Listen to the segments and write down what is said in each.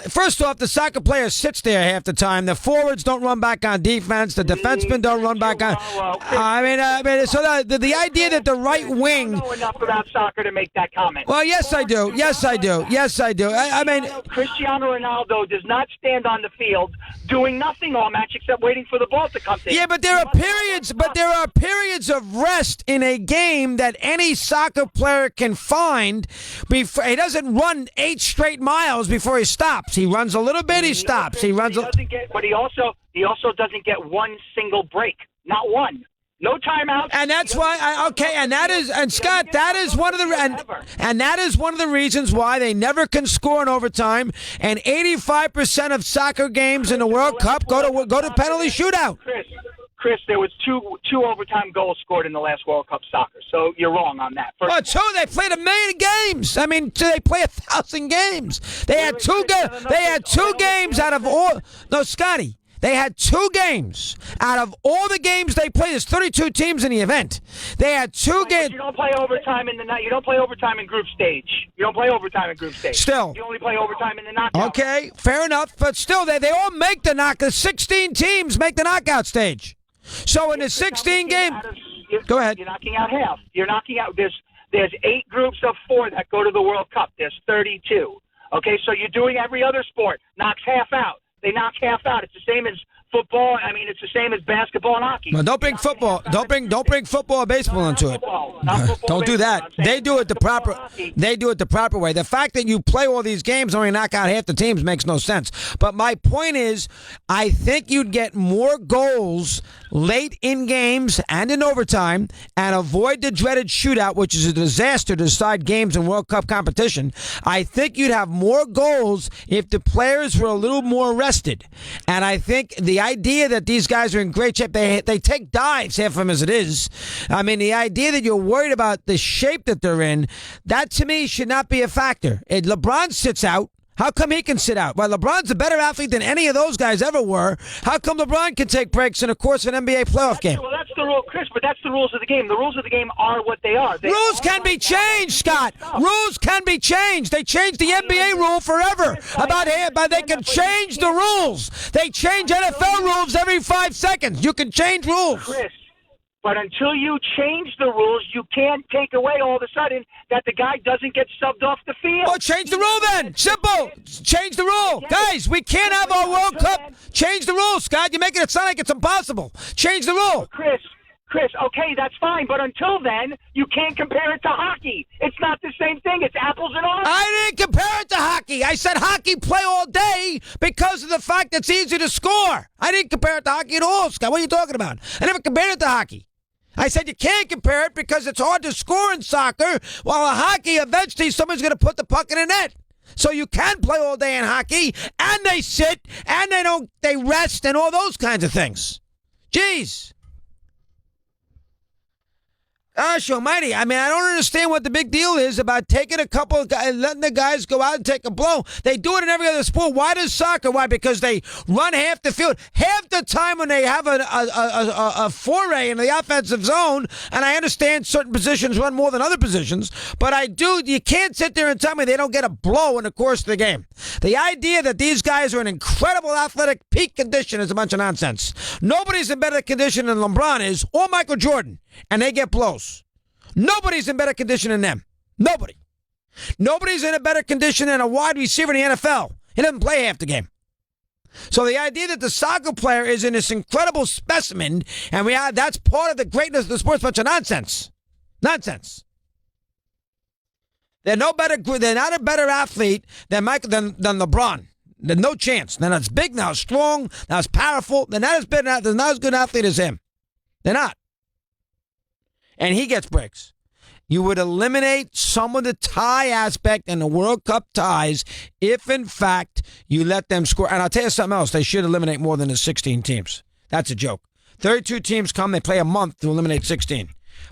First off, the soccer player sits there half the time. The forwards don't run back on defense. The defensemen don't run back on. So the idea that the right wing. I don't know enough about soccer to make that comment. Well, yes, I do. Yes, I do. Yes, I do. I mean, Cristiano Ronaldo does not stand on the field doing nothing all match except waiting for the ball to come to him. Yeah, but there are periods. But there are periods of rest in a game that any soccer player can find. Before he doesn't run 8 straight miles before he stops. He runs a little bit. He stops. He runs. But he also doesn't get one single break. Not one. No timeouts. And that's why Scott, that is one of the and that is one of the reasons why they never can score in overtime. And 85% of soccer games in the World Cup go to penalty shootout. Chris, there was two overtime goals scored in the last World Cup soccer, so you're wrong on that. Well, they played 1 million games. I mean, they play 1,000 games. They had two games out of all. No, Scotty. They had 2 games out of all the games they played. There's 32 teams in the event. They had 2 games. You don't play overtime in the night. You don't play overtime in group stage. You don't play overtime in group stage. Still, you only play overtime in the knockout. Okay, fair enough. But still, they all make the knockout. The 16 teams make the knockout stage. So in the 16 game, go ahead. You're knocking out half. You're knocking out. There's 8 groups of 4 that go to the World Cup. There's 32. Okay, so you're doing every other sport. Knocks half out. They knock half out. It's the same as football. I mean, it's the same as basketball and hockey. Well, don't bring football. Don't bring football or baseball into it. Don't do that. They do it the proper way. The fact that you play all these games and only knock out half the teams makes no sense. But my point is, I think you'd get more goals late in games and in overtime and avoid the dreaded shootout, which is a disaster to decide games in World Cup competition. I think you'd have more goals if the players were a little more rested. And I think the idea that these guys are in great shape, they take dives, half of them as it is. I mean, the idea that you're worried about the shape that they're in, that to me should not be a factor. LeBron sits out. How come he can sit out? Well, LeBron's a better athlete than any of those guys ever were. How come LeBron can take breaks in the course of an NBA playoff game? Well, that's the rule, Chris, but that's the rules of the game. The rules of the game are what they are. Rules can be changed, Scott. Rules can be changed. They changed the NBA rule forever. They can change the rules. They change NFL rules every 5 seconds. You can change rules. Chris. But until you change the rules, you can't take away all of a sudden that the guy doesn't get subbed off the field. Well, change the rule then. Simple. Change the rule. Guys, we can't have our World Cup. Change the rule, Scott. You're making it sound like it's impossible. Change the rule. Chris, okay, that's fine. But until then, you can't compare it to hockey. It's not the same thing. It's apples and oranges. I didn't compare it to hockey. I said hockey play all day because of the fact that it's easy to score. I didn't compare it to hockey at all, Scott. What are you talking about? I never compared it to hockey. I said you can't compare it because it's hard to score in soccer, while in hockey, eventually someone's going to put the puck in the net. So you can play all day in hockey, and they sit, and they rest, and all those kinds of things. Jeez. Gosh almighty. I mean, I don't understand what the big deal is about taking a couple of guys, letting the guys go out and take a blow. They do it in every other sport. Why does soccer? Why? Because they run half the field. Half the time when they have a foray in the offensive zone, and I understand certain positions run more than other positions, but you can't sit there and tell me they don't get a blow in the course of the game. The idea that these guys are in incredible athletic peak condition is a bunch of nonsense. Nobody's in better condition than LeBron is, or Michael Jordan, and they get blows. Nobody's in better condition than them. Nobody. Nobody's in a better condition than a wide receiver in the NFL. He doesn't play half the game. So the idea that the soccer player is in this incredible specimen, and that's part of the greatness of the sport's bunch of nonsense. Nonsense. They're not a better athlete than LeBron. There's no chance. They're not as big, not as strong, not as powerful. They're not as good an athlete as him. They're not. And he gets breaks. You would eliminate some of the tie aspect in the World Cup ties if, in fact, you let them score. And I'll tell you something else. They should eliminate more than the 16 teams. That's a joke. 32 teams come. They play a month to eliminate 16.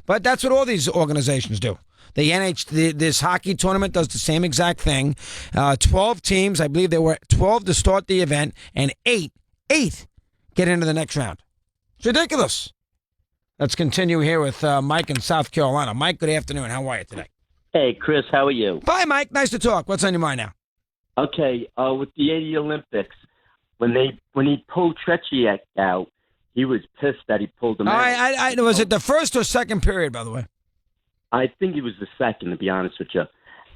But that's what all these organizations do. This hockey tournament does the same exact thing. 12 teams. I believe there were 12 to start the event. And eight get into the next round. It's ridiculous. Let's continue here with Mike in South Carolina. Mike, good afternoon. How are you today? Hey, Chris, how are you? Bye, Mike. Nice to talk. What's on your mind now? Okay, with the '80 Olympics, when he pulled Tretiak out, he was pissed that he pulled him out. I was it the first or second period, by the way? I think it was the second, to be honest with you.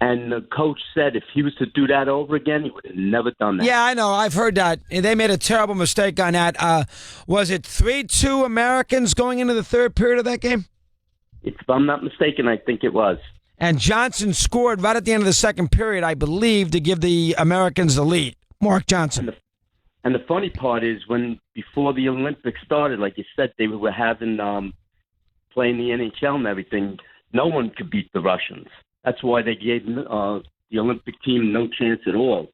And the coach said if he was to do that over again, he would have never done that. Yeah, I know. I've heard that. They made a terrible mistake on that. Was it 3-2 Americans going into the third period of that game? If I'm not mistaken, I think it was. And Johnson scored right at the end of the second period, I believe, to give the Americans the lead. Mark Johnson. And the funny part is before the Olympics started, like you said, they were having playing the NHL and everything. No one could beat the Russians. That's why they gave the Olympic team no chance at all.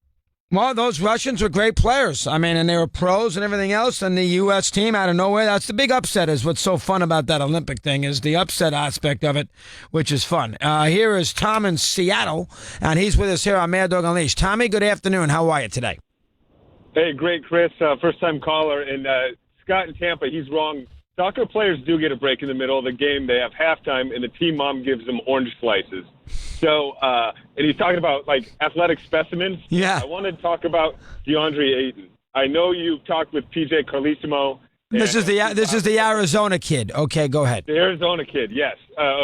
Well, those Russians were great players. I mean, and they were pros and everything else. And the U.S. team out of nowhere, that's the big upset is what's so fun about that Olympic thing is the upset aspect of it, which is fun. Here is Tom in Seattle, and he's with us here on Mad Dog Unleashed. Tommy, good afternoon. How are you today? Hey, great, Chris. First-time caller. And Scott in Tampa, he's wrong. Soccer players do get a break in the middle of the game. They have halftime, and the team mom gives them orange slices. So, and he's talking about, like, athletic specimens. Yeah. I want to talk about DeAndre Ayton. I know you've talked with PJ Carlissimo. This is the Arizona kid. Okay, go ahead. The Arizona kid, yes,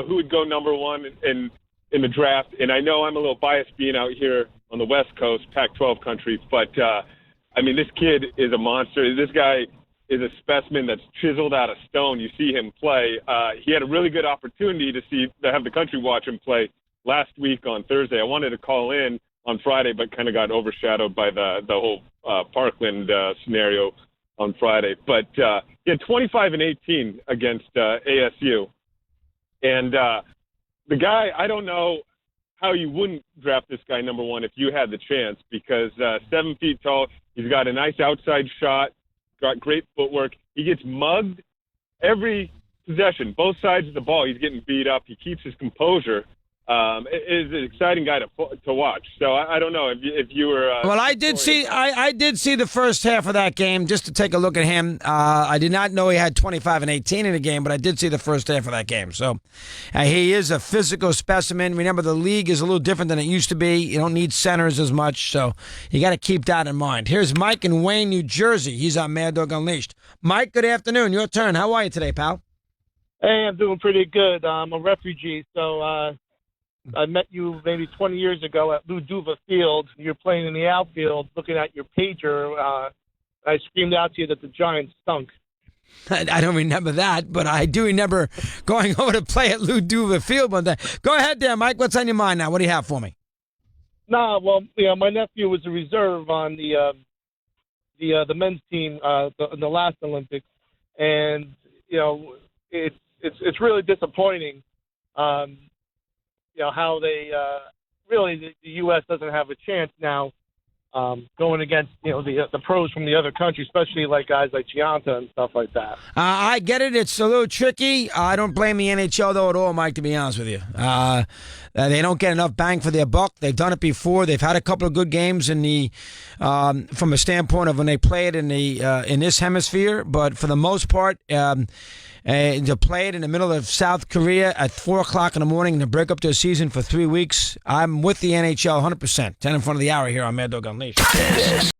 who would go number one in the draft. And I know I'm a little biased being out here on the West Coast, Pac-12 country, but, I mean, this kid is a monster. This guy is a specimen that's chiseled out of stone. You see him play. He had a really good opportunity to have the country watch him play last week on Thursday. I wanted to call in on Friday, but kind of got overshadowed by the whole Parkland scenario on Friday. But he had 25 and 18 against ASU. And the guy, I don't know how you wouldn't draft this guy number one if you had the chance, because 7 feet tall, he's got a nice outside shot, got great footwork. He gets mugged every possession, both sides of the ball. He's getting beat up. He keeps his composure. It is an exciting guy to watch. So I don't know if you were. Well, I did see the first half of that game just to take a look at him. I did not know he had 25 and 18 in the game, but I did see the first half of that game. So he is a physical specimen. Remember, the league is a little different than it used to be. You don't need centers as much, so you got to keep that in mind. Here's Mike in Wayne, New Jersey. He's on Mad Dog Unleashed. Mike, good afternoon. Your turn. How are you today, pal? Hey, I'm doing pretty good. I'm a refugee, so I met you maybe 20 years ago at Lou Duva Field. You're playing in the outfield, looking at your pager. I screamed out to you that the Giants stunk. I don't remember that, but I do remember going over to play at Lou Duva Field one day. Go ahead there, Mike. What's on your mind now? What do you have for me? Nah, well, my nephew was a reserve on the men's team in the last Olympics, and it's really disappointing. How they really the U.S. doesn't have a chance now going against the pros from the other countries, especially like guys like Gianta and stuff like that. I get it; it's a little tricky. I don't blame the NHL though at all, Mike. To be honest with you, they don't get enough bang for their buck. They've done it before. They've had a couple of good games in the from a standpoint of when they play it in this hemisphere, but for the most part. To play it in the middle of South Korea at 4 o'clock in the morning and to break up their season for 3 weeks, I'm with the NHL 100%. 10 in front of the hour here on Mad Dog Unleashed.